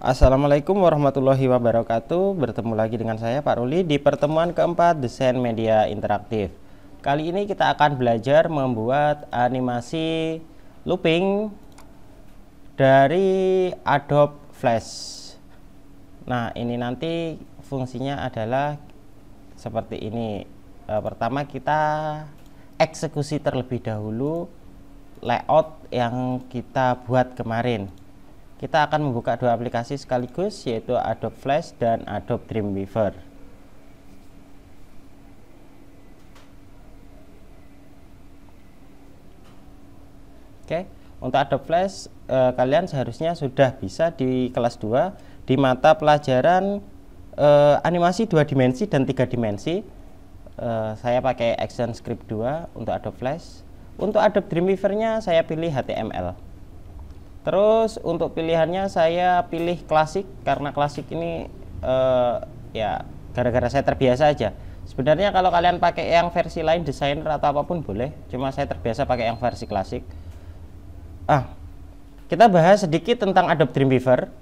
Assalamualaikum warahmatullahi wabarakatuh. Bertemu lagi dengan saya Pak Ruli di pertemuan keempat Desain Media Interaktif. Kali ini kita akan belajar membuat animasi looping dari Adobe Flash. Nah, ini nanti fungsinya adalah seperti ini. Pertama kita eksekusi terlebih dahulu layout yang kita buat kemarin. Kita akan membuka dua aplikasi sekaligus, yaitu Adobe Flash dan Adobe Dreamweaver. Oke, untuk Adobe Flash kalian seharusnya sudah bisa di kelas 2 di mata pelajaran animasi 2 dimensi dan 3 dimensi. Saya pakai ActionScript 2 untuk Adobe Flash. Untuk Adobe Dreamweaver-nya saya pilih HTML. Terus untuk pilihannya saya pilih klasik, karena klasik ini ya gara-gara saya terbiasa aja. Sebenarnya kalau kalian pakai yang versi lain, desainer atau apapun boleh, cuma saya terbiasa pakai yang versi klasik. Kita bahas sedikit tentang Adobe Dreamweaver.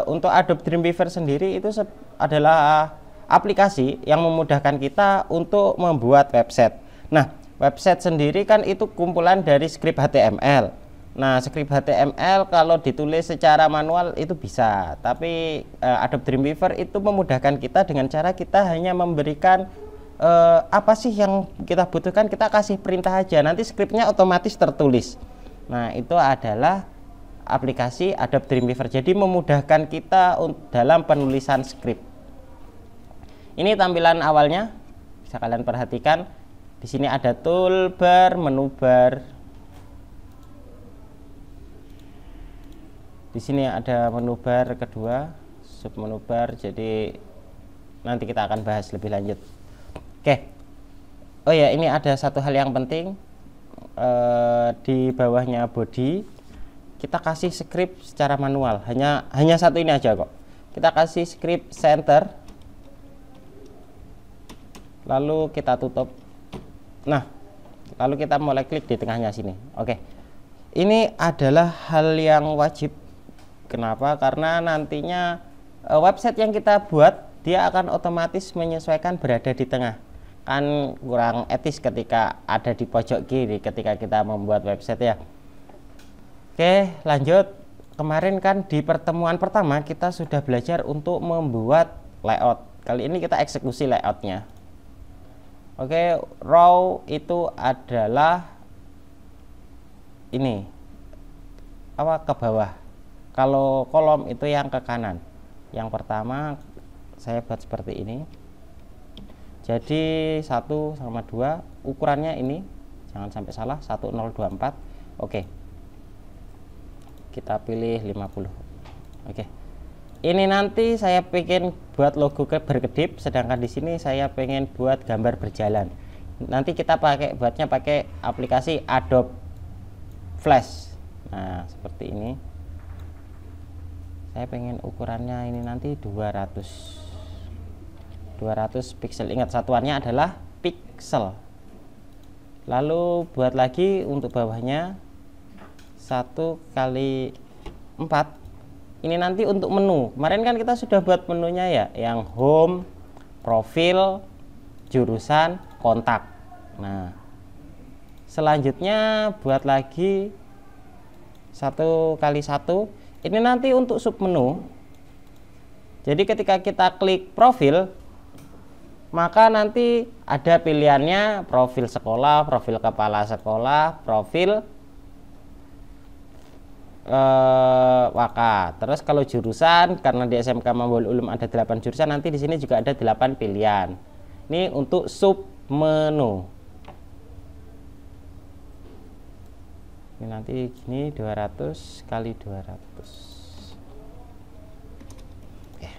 Untuk Adobe Dreamweaver sendiri itu adalah aplikasi yang memudahkan kita untuk membuat website. Nah, website sendiri kan itu kumpulan dari skrip HTML. Nah, skrip HTML kalau ditulis secara manual itu bisa, tapi Adobe Dreamweaver itu memudahkan kita dengan cara kita hanya memberikan apa sih yang kita butuhkan, kita kasih perintah aja, nanti skripnya otomatis tertulis. Nah, itu adalah aplikasi Adobe Dreamweaver. Jadi memudahkan kita dalam penulisan skrip. Ini tampilan awalnya, bisa kalian perhatikan. Di sini ada toolbar, menu bar. Di sini ada menu bar kedua, sub menu bar, jadi nanti kita akan bahas lebih lanjut. Oke. Oh ya, ini ada satu hal yang penting. Di bawahnya body kita kasih script secara manual, hanya satu ini aja kok. Kita kasih script center, lalu kita tutup. Nah, lalu kita mulai klik di tengahnya sini. Oke. Ini adalah hal yang wajib. Kenapa? Karena nantinya website yang kita buat dia akan otomatis menyesuaikan berada di tengah. Kan kurang etis ketika ada di pojok kiri ketika kita membuat website ya. Oke, lanjut. Kemarin kan di pertemuan pertama kita sudah belajar untuk membuat layout. Kali ini kita eksekusi layoutnya. Oke, row itu adalah ini ke bawah. Kalau kolom itu yang ke kanan. Yang pertama saya buat seperti ini. Jadi 1 sama 2 ukurannya ini, jangan sampai salah, 1024. Oke. Kita pilih 50. Oke. Ini nanti saya pengen buat logo berkedip, sedangkan di sini saya pengen buat gambar berjalan. Nanti kita buatnya pakai aplikasi Adobe Flash. Nah, seperti ini. Saya pengen ukurannya ini nanti 200 pixel. Ingat satuannya adalah pixel. Lalu buat lagi untuk bawahnya 1 kali 4. Ini nanti untuk menu. Kemarin kan kita sudah buat menunya ya, yang home, profil, jurusan, kontak. Nah, selanjutnya buat lagi 1 kali 1. Ini nanti untuk submenu. Jadi ketika kita klik profil, maka nanti ada pilihannya profil sekolah, profil kepala sekolah, profil waka. Terus kalau jurusan, karena di SMK Mambul Ulum ada 8 jurusan, nanti di sini juga ada 8 pilihan. Ini untuk submenu. Ini nanti gini 200 kali 200. Oke.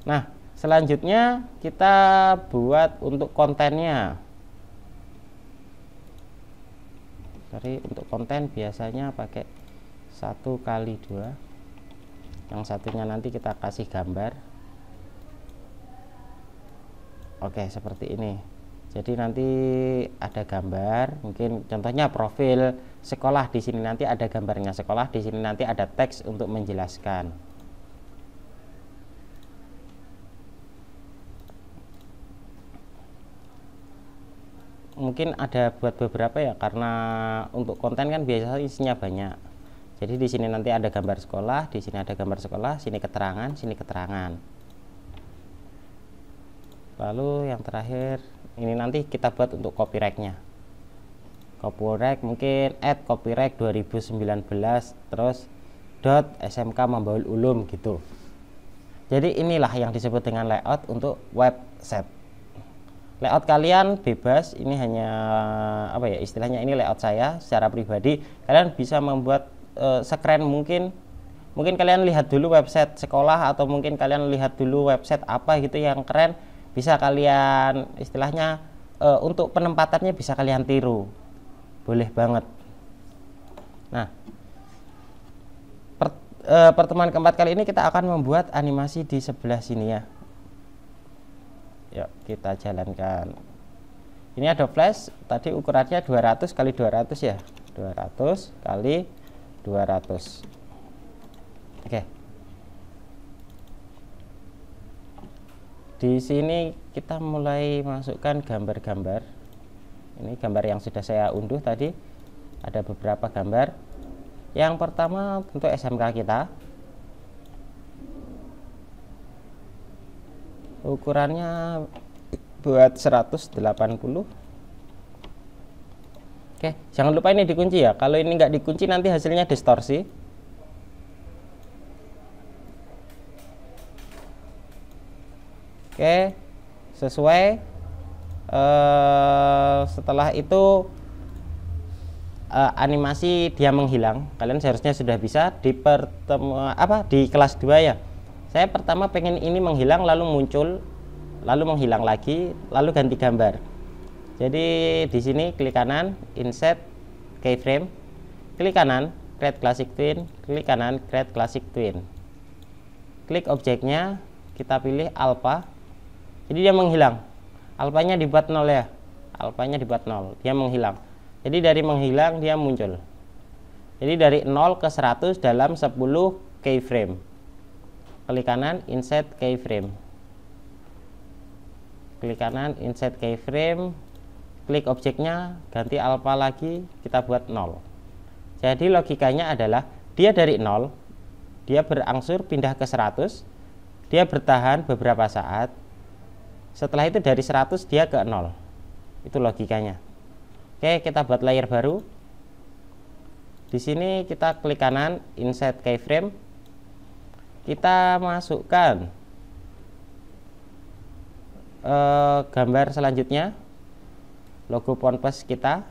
Nah, selanjutnya kita buat untuk kontennya. Untuk konten biasanya pakai 1 kali 2. Yang satunya nanti kita kasih gambar. Oke, seperti ini. Jadi nanti ada gambar, mungkin contohnya profil sekolah, di sini nanti ada gambarnya sekolah, di sini nanti ada teks untuk menjelaskan. mungkin ada buat beberapa ya, karena untuk konten kan biasanya isinya banyak. Jadi di sini nanti ada gambar sekolah, di sini ada gambar sekolah, sini keterangan, sini keterangan. Lalu yang terakhir ini nanti kita buat untuk copyright-nya. Copyright mungkin add copyright 2019 terus .smk Mambaul Ulum gitu. Jadi inilah yang disebut dengan layout untuk website. Layout kalian bebas, ini hanya apa ya istilahnya, ini layout saya secara pribadi. Kalian bisa membuat sekeren mungkin kalian lihat dulu website sekolah, atau mungkin kalian lihat dulu website apa gitu yang keren, bisa kalian istilahnya untuk penempatannya bisa kalian tiru, boleh banget. Nah, pertemuan keempat kali ini kita akan membuat animasi di sebelah sini ya. Yuk kita jalankan. Ini ada flash, tadi ukurannya 200 kali 200 ya, 200 kali 200. Oke. Di sini kita mulai masukkan gambar-gambar. Ini gambar yang sudah saya unduh tadi, ada beberapa gambar. Yang pertama tentu SMK kita. Ukurannya buat 180. Oke, jangan lupa ini dikunci ya. Kalau ini nggak dikunci nanti hasilnya distorsi. Oke, sesuai. Setelah itu animasi dia menghilang. Kalian seharusnya sudah bisa di di kelas 2 ya. Saya pertama pengen ini menghilang, lalu muncul, lalu menghilang lagi, lalu ganti gambar. Jadi di sini klik kanan, insert keyframe, klik kanan, create classic twin, klik kanan, create classic twin. Klik objeknya, kita pilih alpha. Jadi dia menghilang. Alphanya dibuat 0 ya. Alphanya dibuat 0, dia menghilang. Jadi dari menghilang dia muncul. Jadi dari 0 ke 100 dalam 10 keyframe. Klik kanan, insert keyframe. Klik kanan, insert keyframe. Klik objeknya, ganti alpha lagi, kita buat 0. Jadi logikanya adalah dia dari 0, dia berangsur pindah ke 100, dia bertahan beberapa saat. Setelah itu dari 100 dia ke 0. Itu logikanya. Oke, kita buat layer baru. Di sini kita klik kanan, insert keyframe. Kita masukkan gambar selanjutnya, logo Ponpes kita.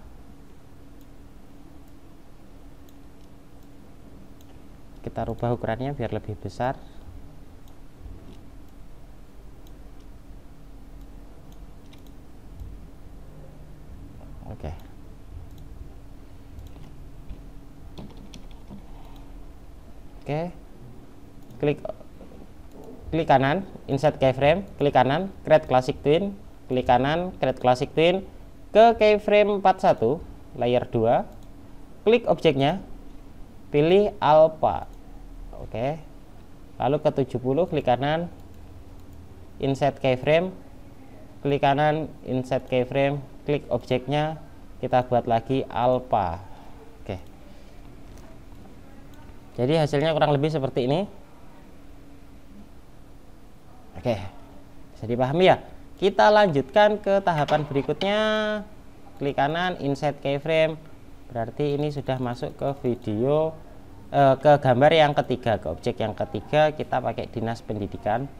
Kita rubah ukurannya biar lebih besar. Oke. Oke. Klik kanan, insert keyframe, klik kanan, create classic twin, klik kanan, create classic twin, ke keyframe 41, layer 2, klik objeknya, pilih alpha. Oke. Lalu ke 70, klik kanan, insert keyframe, klik kanan, insert keyframe, klik objeknya, kita buat lagi alpha. Oke. Jadi hasilnya kurang lebih seperti ini. Oke, bisa dipahami ya. Kita lanjutkan ke tahapan berikutnya. Klik kanan, insert keyframe. Berarti ini sudah masuk ke video, ke gambar yang ketiga, ke objek yang ketiga. Kita pakai dinas pendidikan.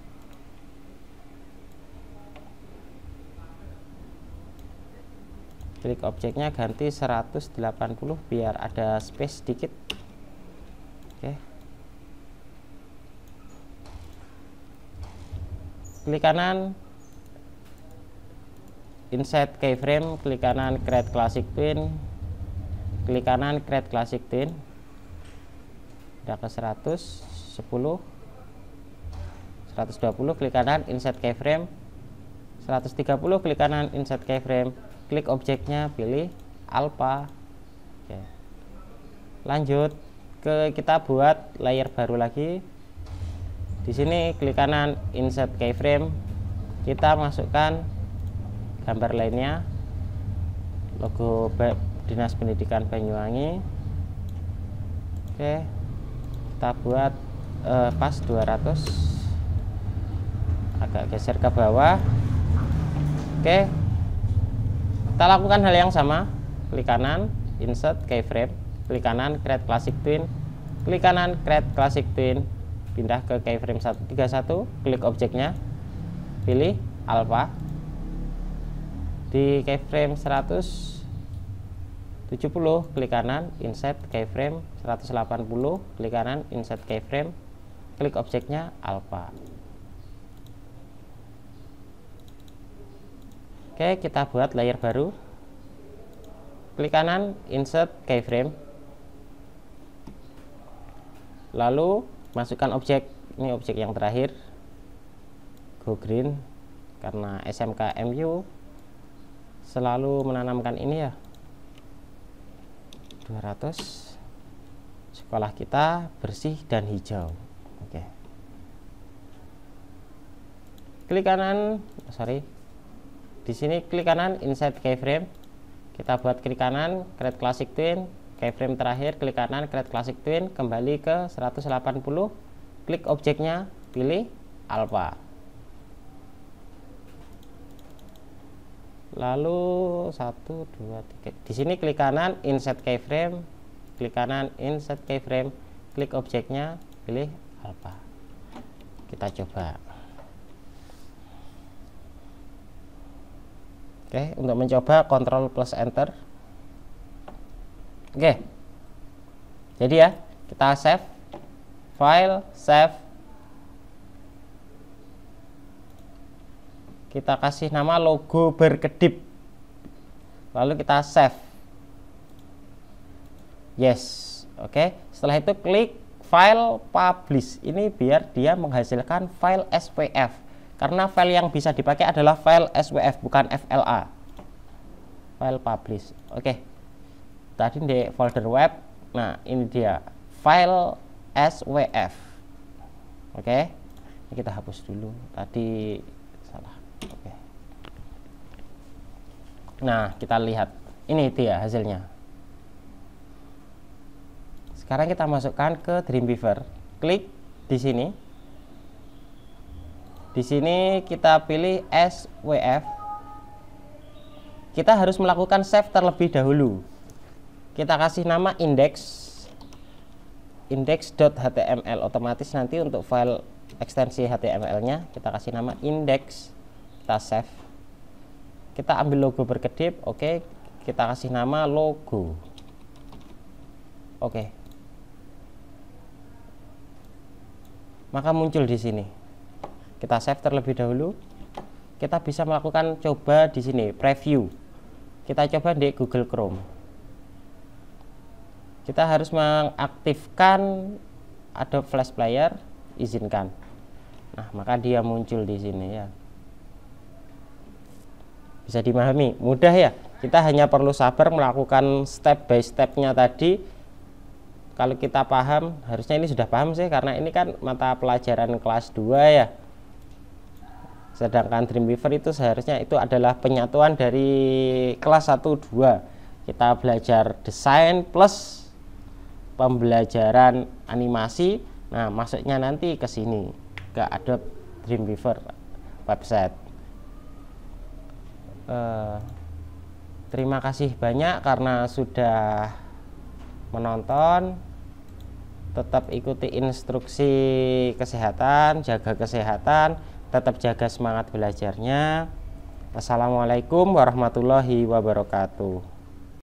Klik objeknya, ganti 180 biar ada space sedikit. Oke. Klik kanan, insert keyframe, klik kanan, create classic twin, klik kanan, create classic twin. Udah ke 110, 120, klik kanan, insert keyframe, 130, klik kanan, insert keyframe, klik objeknya, pilih alpha. Oke. Lanjut ke kita buat layer baru lagi. Di sini klik kanan, insert keyframe, kita masukkan gambar lainnya. logo Dinas Pendidikan Banyuwangi. Oke, kita buat pas 200, agak geser ke bawah. Oke, kita lakukan hal yang sama. Klik kanan, insert keyframe, klik kanan, create classic twin, klik kanan, create classic twin, pindah ke keyframe 131, klik objeknya, pilih alpha. Di keyframe 170, klik kanan, insert keyframe 180, klik kanan, insert keyframe, klik objeknya alpha. Oke, kita buat layer baru. Klik kanan, insert keyframe. Lalu masukkan objek, ini objek yang terakhir, go green, karena SMK MU selalu menanamkan ini ya. 200, sekolah kita bersih dan hijau. Oke, klik kanan, di sini klik kanan, insert keyframe. Kita buat klik kanan, create classic twin, keyframe terakhir, klik kanan, create classic twin, kembali ke 180, klik objeknya, pilih alpha. Lalu 1, 2, 3. Di sini klik kanan, insert keyframe, klik kanan, insert keyframe, klik objeknya, pilih alpha. Kita coba. Oke, untuk mencoba Ctrl plus Enter. Oke, jadi ya, kita save, file, save. Kita kasih nama logo berkedip, lalu kita save. Yes, oke. Setelah itu klik file publish. Ini biar dia menghasilkan file SVF. Karena file yang bisa dipakai adalah file SVF, bukan FLA. File publish. Oke. Tadi di folder web. Nah, ini dia file SVF. Oke. Ini kita hapus dulu. Tadi salah. Oke. Nah, kita lihat. Ini dia hasilnya. Sekarang kita masukkan ke Dreamweaver. Klik di sini. Di sini kita pilih SVF. Kita harus melakukan save terlebih dahulu. Kita kasih nama index.html. Otomatis nanti untuk file ekstensi HTML-nya kita kasih nama index. Kita save. Kita ambil logo berkedip. Oke, kita kasih nama logo. Oke. Maka muncul di sini. Kita save terlebih dahulu. Kita bisa melakukan coba di sini, preview. Kita coba di Google Chrome. Kita harus mengaktifkan Adobe Flash Player, izinkan. Nah, maka dia muncul di sini ya. Bisa dimahami, mudah ya. Kita hanya perlu sabar melakukan step by stepnya tadi. Kalau kita paham, harusnya ini sudah paham sih, karena ini kan mata pelajaran kelas 2 ya. Sedangkan Dreamweaver itu seharusnya itu adalah penyatuan dari kelas 1-2. Kita belajar desain plus pembelajaran animasi. Nah, masuknya nanti ke sini, ke Adobe Dreamweaver website. Terima kasih banyak karena sudah menonton. Tetap ikuti instruksi kesehatan, jaga kesehatan, tetap jaga semangat belajarnya. Wassalamualaikum warahmatullahi wabarakatuh.